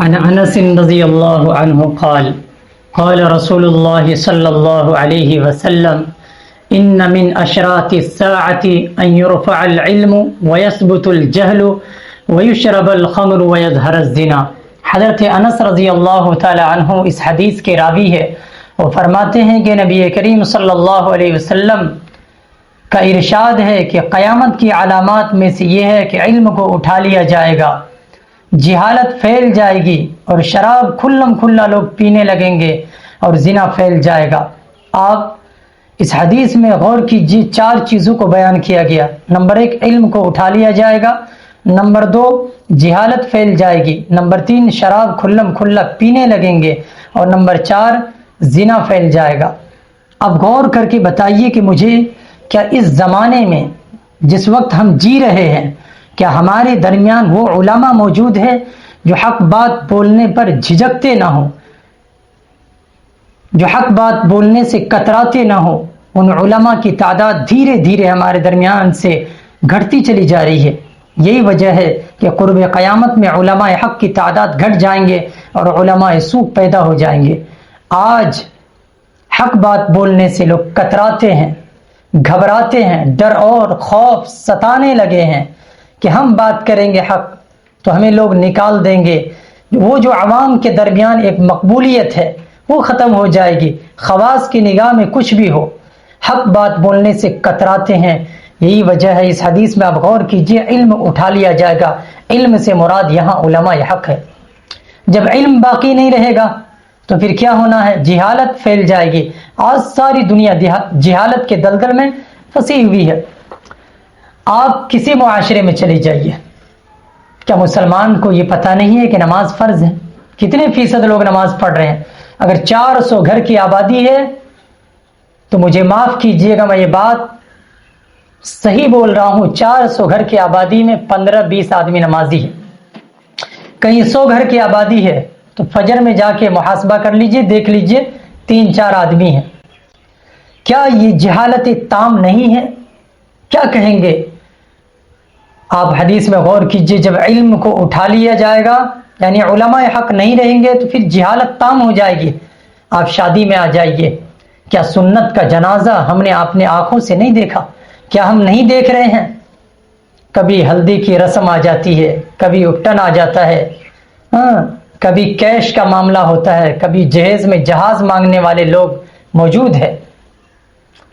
عن انس رضی اللہ عنہ قال قال رسول اللہ صلی اللہ علیہ وسلم ان من اشراط الساعة ان يرفع العلم ويثبت الجهل ويشرب الخمر ويظهر الزنا۔ حضرت انس رضی اللہ تعالی عنہ اس حدیث کے راوی ہے۔ وہ فرماتے ہیں کہ نبی کریم صلی اللہ علیہ وسلم کا ارشاد ہے کہ قیامت کی علامات میں سے یہ ہے کہ علم کو اٹھا لیا جائے گا، جہالت پھیل جائے گی اور شراب کھلم کھلا لوگ پینے لگیں گے اور زنا پھیل جائے گا۔ آپ اس حدیث میں غور کیجیے، 4 چیزوں کو بیان کیا گیا۔ نمبر 1 علم کو اٹھا لیا جائے گا، نمبر 2 جہالت پھیل جائے گی، نمبر 3 شراب کھلم کھلا پینے لگیں گے، اور نمبر 4 زنا پھیل جائے گا۔ اب غور کر کے بتائیے کہ مجھے کیا اس زمانے میں جس وقت ہم جی رہے ہیں، کیا ہمارے درمیان وہ علماء موجود ہے جو حق بات بولنے پر جھجکتے نہ ہوں، جو حق بات بولنے سے کتراتے نہ ہوں؟ ان علماء کی تعداد دھیرے دھیرے ہمارے درمیان سے گھٹتی چلی جا رہی ہے۔ یہی وجہ ہے کہ قرب قیامت میں علماء حق کی تعداد گھٹ جائیں گے اور علماء سوء پیدا ہو جائیں گے۔ آج حق بات بولنے سے لوگ کتراتے ہیں، گھبراتے ہیں، ڈر اور خوف ستانے لگے ہیں کہ ہم بات کریں گے حق تو ہمیں لوگ نکال دیں گے۔ وہ جو عوام کے درمیان ایک مقبولیت ہے وہ ختم ہو جائے گی، خواص کی نگاہ میں کچھ بھی ہو، حق بات بولنے سے کتراتے ہیں۔ یہی وجہ ہے اس حدیث میں آپ غور کیجئے، علم اٹھا لیا جائے گا۔ علم سے مراد یہاں علماء حق ہے۔ جب علم باقی نہیں رہے گا تو پھر کیا ہونا ہے؟ جہالت پھیل جائے گی۔ آج ساری دنیا جہالت کے دلدل میں پھنسی ہوئی ہے۔ آپ کسی معاشرے میں چلے جائیے، کیا مسلمان کو یہ پتہ نہیں ہے کہ نماز فرض ہے؟ کتنے فیصد لوگ نماز پڑھ رہے ہیں؟ اگر 400 گھر کی آبادی ہے تو مجھے معاف کیجئے گا، میں یہ بات صحیح بول رہا ہوں، 400 گھر کی آبادی میں 15-20 آدمی نمازی ہے۔ کہیں 100 گھر کی آبادی ہے تو فجر میں جا کے محاسبہ کر لیجئے، دیکھ لیجئے 3-4 آدمی ہیں۔ کیا یہ جہالت تام نہیں ہے؟ کیا کہیں گے آپ؟ حدیث میں غور کیجئے، جب علم کو اٹھا لیا جائے گا یعنی علماء حق نہیں رہیں گے تو پھر جہالت تام ہو جائے گی۔ آپ شادی میں آ جائیے، کیا سنت کا جنازہ ہم نے اپنے آنکھوں سے نہیں دیکھا؟ کیا ہم نہیں دیکھ رہے ہیں؟ کبھی ہلدی کی رسم آ جاتی ہے، کبھی اپٹن آ جاتا ہے، کبھی کیش کا معاملہ ہوتا ہے، کبھی جہیز میں جہاز مانگنے والے لوگ موجود ہیں۔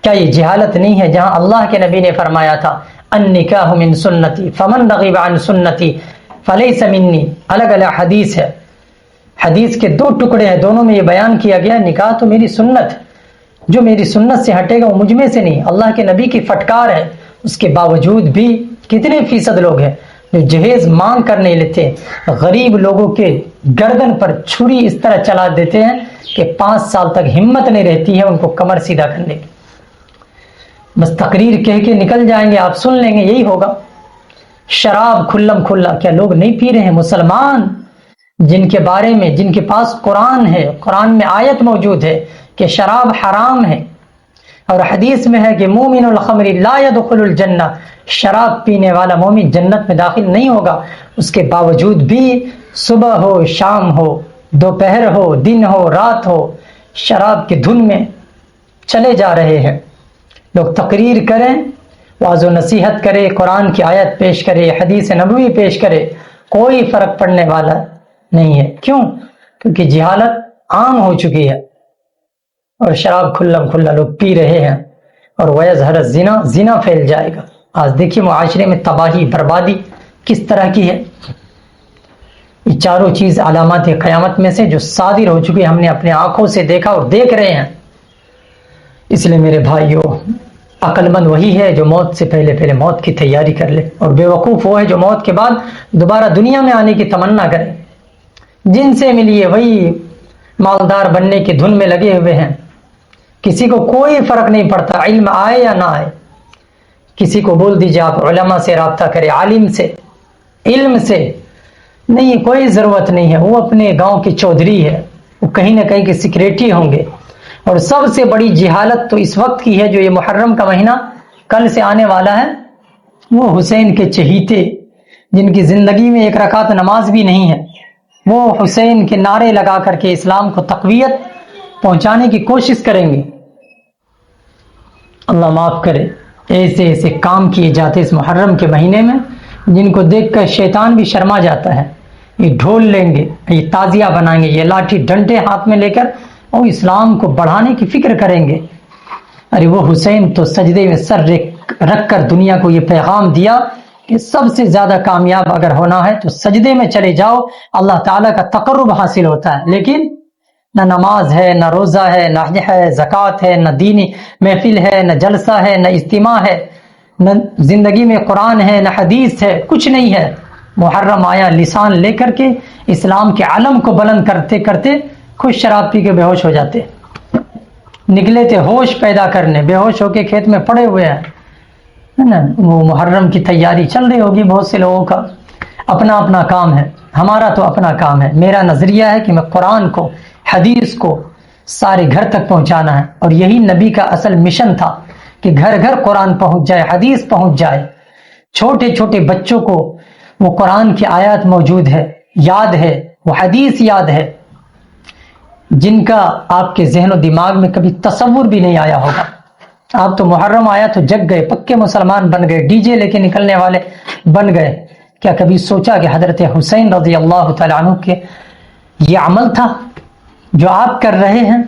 کیا یہ جہالت نہیں ہے؟ جہاں اللہ کے نبی نے فرمایا تھا النکاح من سنتی فمن رغب عن سنتی فلیس منی، الگ الگ حدیث ہے۔ حدیث کے 2 ٹکڑے ہیں، دونوں میں یہ بیان کیا گیا نکاح تو میری سنت، جو میری سنت سے ہٹے گا وہ مجھ میں سے نہیں۔ اللہ کے نبی کی فٹکار ہے، اس کے باوجود بھی کتنے فیصد لوگ ہیں جو جہیز مانگ کر نہیں لیتے؟ غریب لوگوں کے گردن پر چھری اس طرح چلا دیتے ہیں کہ 5 سال تک ہمت نہیں رہتی ہے ان کو کمر سیدھا کرنے کی۔ بس تقریر کہہ کے نکل جائیں گے، آپ سن لیں گے، یہی ہوگا۔ شراب کھلم کھلا کیا لوگ نہیں پی رہے ہیں؟ مسلمان جن کے بارے میں، جن کے پاس قرآن ہے، قرآن میں آیت موجود ہے کہ شراب حرام ہے، اور حدیث میں ہے کہ مومن الخمر لا يدخل الجنہ، شراب پینے والا مومن جنت میں داخل نہیں ہوگا، اس کے باوجود بھی صبح ہو، شام ہو، دوپہر ہو، دن ہو، رات ہو، شراب کی دھن میں چلے جا رہے ہیں۔ لوگ تقریر کریں، واعظ و نصیحت کرے، قرآن کی آیت پیش کرے، حدیث نبوی پیش کرے، کوئی فرق پڑنے والا نہیں ہے۔ کیوں؟ کیونکہ جہالت عام ہو چکی ہے اور شراب کھلم کھلا لوگ پی رہے ہیں، اور ویظہر الزنا، زنا پھیل جائے گا۔ آج دیکھیے معاشرے میں تباہی بربادی کس طرح کی ہے۔ یہ 4 چیز علامات قیامت میں سے جو صادر ہو چکی ہم نے اپنے آنکھوں سے دیکھا اور دیکھ رہے ہیں۔ اس لیے میرے بھائیو، عقل مند وہی ہے جو موت سے پہلے موت کی تیاری کر لے، اور بے وقوف وہ ہے جو موت کے بعد دوبارہ دنیا میں آنے کی تمنا کرے۔ جن سے ملیے وہی مالدار بننے کی دھن میں لگے ہوئے ہیں، کسی کو کوئی فرق نہیں پڑتا علم آئے یا نہ آئے۔ کسی کو بول دیجئے آپ علماء سے رابطہ کرے، عالم سے، علم سے، نہیں، کوئی ضرورت نہیں ہے، وہ اپنے گاؤں کے چودھری ہے، وہ کہیں نہ کہیں کے سیکریٹری ہوں گے۔ اور سب سے بڑی جہالت تو اس وقت کی ہے جو یہ محرم کا مہینہ کل سے آنے والا ہے، وہ حسین کے چہیتے جن کی زندگی میں 1 رکعت نماز بھی نہیں ہے، وہ حسین کے نعرے لگا کر کے اسلام کو تقویت پہنچانے کی کوشش کریں گے۔ اللہ معاف کرے، ایسے ایسے کام کیے جاتے اس محرم کے مہینے میں جن کو دیکھ کر شیطان بھی شرما جاتا ہے۔ یہ ڈھول لیں گے، یہ تازیہ بنائیں گے، یہ لاٹھی ڈنڈے ہاتھ میں لے کر اور اسلام کو بڑھانے کی فکر کریں گے۔ ارے وہ حسین تو سجدے میں سر رکھ کر دنیا کو یہ پیغام دیا کہ سب سے زیادہ کامیاب اگر ہونا ہے تو سجدے میں چلے جاؤ، اللہ تعالیٰ کا تقرب حاصل ہوتا ہے۔ لیکن نہ نماز ہے، نہ روزہ ہے، نہ حج ہے، زکوٰۃ ہے، نہ دینی محفل ہے، نہ جلسہ ہے، نہ اجتماع ہے، نہ زندگی میں قرآن ہے، نہ حدیث ہے، کچھ نہیں ہے۔ محرم آیا لسان لے کر کے اسلام کے علم کو بلند کرتے کرتے خود شراب پی کے بے ہوش ہو جاتے، نکلے تھے ہوش پیدا کرنے، بے ہوش ہو کے کھیت میں پڑے ہوئے ہیں، ہے نا۔ وہ محرم کی تیاری چل رہی ہوگی بہت سے لوگوں کا، اپنا اپنا کام ہے۔ ہمارا تو اپنا کام ہے۔ میرا نظریہ ہے کہ میں قرآن کو، حدیث کو سارے گھر تک پہنچانا ہے، اور یہی نبی کا اصل مشن تھا کہ گھر گھر قرآن پہنچ جائے، حدیث پہنچ جائے، چھوٹے چھوٹے بچوں کو وہ قرآن کی آیات موجود ہے، یاد ہے، وہ حدیث یاد ہے، جن کا آپ کے ذہن و دماغ میں کبھی تصور بھی نہیں آیا ہوگا۔ آپ تو محرم آیا تو جگ گئے، پکے مسلمان بن گئے، ڈی جے لے کے نکلنے والے بن گئے۔ کیا کبھی سوچا کہ حضرت حسین رضی اللہ تعالیٰ عنہ کے یہ عمل تھا جو آپ کر رہے ہیں؟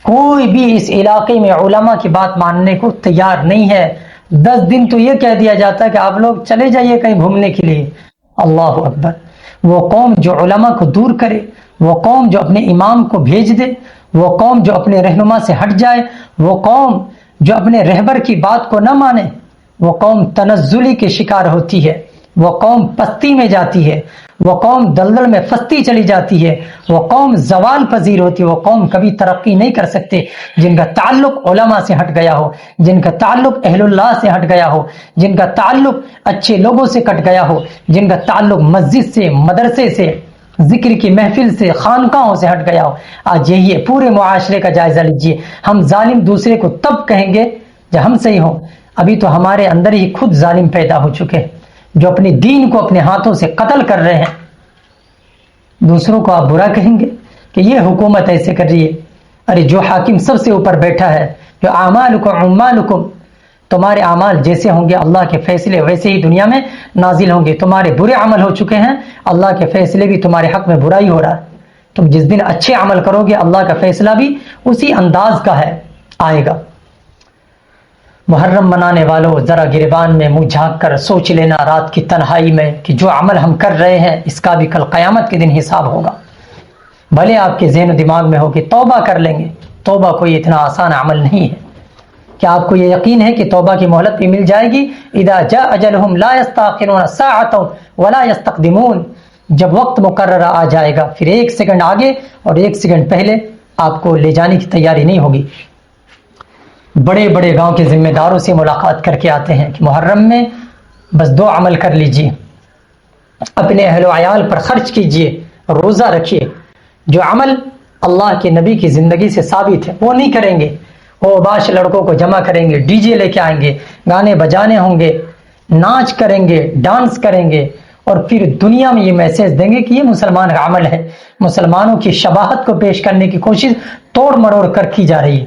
کوئی بھی اس علاقے میں علماء کی بات ماننے کو تیار نہیں ہے۔ 10 دن تو یہ کہہ دیا جاتا ہے کہ آپ لوگ چلے جائیے کہیں گھومنے کے لیے۔ اللہ اکبر! وہ قوم جو علماء کو دور کرے، وہ قوم جو اپنے امام کو بھیج دے، وہ قوم جو اپنے رہنما سے ہٹ جائے، وہ قوم جو اپنے رہبر کی بات کو نہ مانے، وہ قوم تنزلی کے شکار ہوتی ہے، وہ قوم پستی میں جاتی ہے، وہ قوم دلدل میں پھنستی چلی جاتی ہے، وہ قوم زوال پذیر ہوتی ہے، وہ قوم کبھی ترقی نہیں کر سکتے جن کا تعلق علماء سے ہٹ گیا ہو، جن کا تعلق اہل اللہ سے ہٹ گیا ہو، جن کا تعلق اچھے لوگوں سے کٹ گیا ہو، جن کا تعلق مسجد سے، مدرسے سے، ذکر کی محفل سے، خانقاہوں سے ہٹ گیا ہو۔ آج یہی ہے، پورے معاشرے کا جائزہ لیجئے۔ ہم ظالم دوسرے کو تب کہیں گے جب ہم صحیح ہوں۔ ابھی تو ہمارے اندر ہی خود ظالم پیدا ہو چکے ہیں جو اپنے دین کو اپنے ہاتھوں سے قتل کر رہے ہیں۔ دوسروں کو آپ برا کہیں گے کہ یہ حکومت ایسے کر رہی ہے۔ ارے جو حاکم سب سے اوپر بیٹھا ہے، جو اعمالکم عمالکم، تمہارے اعمال جیسے ہوں گے اللہ کے فیصلے ویسے ہی دنیا میں نازل ہوں گے۔ تمہارے برے عمل ہو چکے ہیں، اللہ کے فیصلے بھی تمہارے حق میں برا ہی ہو رہا ہے۔ تم جس دن اچھے عمل کرو گے اللہ کا فیصلہ بھی اسی انداز کا ہے، آئے گا۔ محرم منانے والوں ذرا گریبان میں منہ جھانک کر سوچ لینا رات کی تنہائی میں کہ جو عمل ہم کر رہے ہیں اس کا بھی کل قیامت کے دن حساب ہوگا۔ بھلے آپ کے ذہن و دماغ میں ہو کہ توبہ کر لیں گے، توبہ کوئی اتنا آسان عمل نہیں ہے۔ کیا آپ کو یہ یقین ہے کہ توبہ کی مہلت بھی مل جائے گی؟ اذا جاء اجلهم لا يستاخرون ساعة ولا يستقدمون، جب وقت مقررہ آ جائے گا پھر 1 سیکنڈ آگے اور 1 سیکنڈ پہلے آپ کو لے جانے کی تیاری نہیں ہوگی۔ بڑے بڑے گاؤں کے ذمہ داروں سے ملاقات کر کے آتے ہیں کہ محرم میں بس 2 عمل کر لیجئے، اپنے اہل و عیال پر خرچ کیجئے، روزہ رکھیے۔ جو عمل اللہ کے نبی کی زندگی سے ثابت ہے وہ نہیں کریں گے۔ وہ باش لڑکوں کو جمع کریں گے، ڈی جے لے کے آئیں گے، گانے بجانے ہوں گے، ناچ کریں گے، ڈانس کریں گے، اور پھر دنیا میں یہ میسیج دیں گے کہ یہ مسلمان کا عمل ہے۔ مسلمانوں کی شباہت کو پیش کرنے کی کوشش توڑ مروڑ کر کی جا رہی ہے۔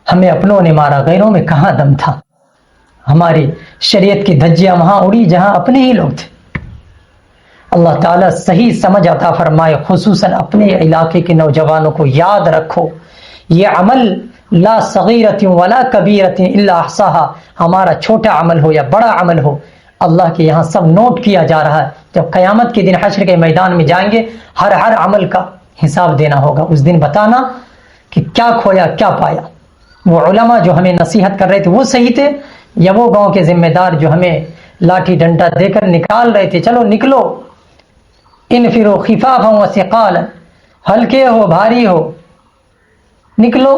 ہمیں اپنوں نے مارا، غیروں میں کہاں دم تھا۔ ہماری شریعت کی دھجیاں وہاں اڑی جہاں اپنے ہی لوگ تھے۔ اللہ تعالیٰ صحیح سمجھ عطا فرمائے، خصوصاً اپنے علاقے کے نوجوانوں کو یاد رکھو، یہ عمل لا صغیرۃ ولا کبیرۃ الا احصاها، ہمارا چھوٹا عمل ہو یا بڑا عمل ہو اللہ کے یہاں سب نوٹ کیا جا رہا ہے۔ جب قیامت کے دن حشر کے میدان میں جائیں گے ہر عمل کا حساب دینا ہوگا۔ اس دن بتانا کہ کیا کھویا کیا پایا۔ وہ علماء جو ہمیں نصیحت کر رہے تھے وہ صحیح تھے، یا وہ گاؤں کے ذمہ دار جو ہمیں لاٹھی ڈنڈا دے کر نکال رہے تھے، چلو نکلو، انفروا خفافا وثقالا، ہلکے ہو بھاری ہو نکلو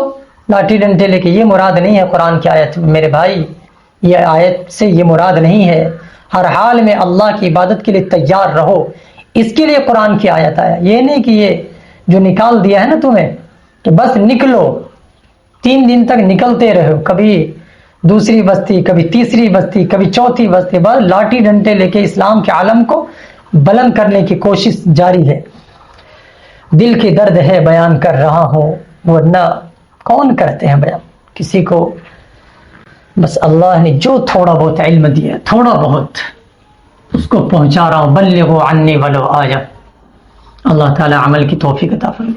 لاٹھی ڈنڈے لے کے۔ یہ مراد نہیں ہے قرآن کی آیت میرے بھائی، یہ آیت سے یہ مراد نہیں ہے۔ ہر حال میں اللہ کی عبادت کے لیے تیار رہو، اس کے لیے قرآن کی آیت آیا۔ یہ نہیں کہ یہ جو نکال دیا ہے نا تمہیں کہ بس نکلو، 3 دن تک نکلتے رہو، کبھی دوسری بستی، کبھی تیسری بستی، کبھی چوتھی بستی، بس لاٹھی ڈنڈے لے کے اسلام کے عالم کو بلند کرنے کی کوشش جاری ہے. دل کی درد ہے بیان کر رہا ہوں، ورنہ کون کرتے ہیں بیان. کسی کو بس اللہ نے جو تھوڑا بہت علم دیا، تھوڑا بہت، اس کو پہنچا رہا ہوں. بلغوا عنی ولو آیہ. اللہ تعالی عمل کی توفیق عطا فرمائے.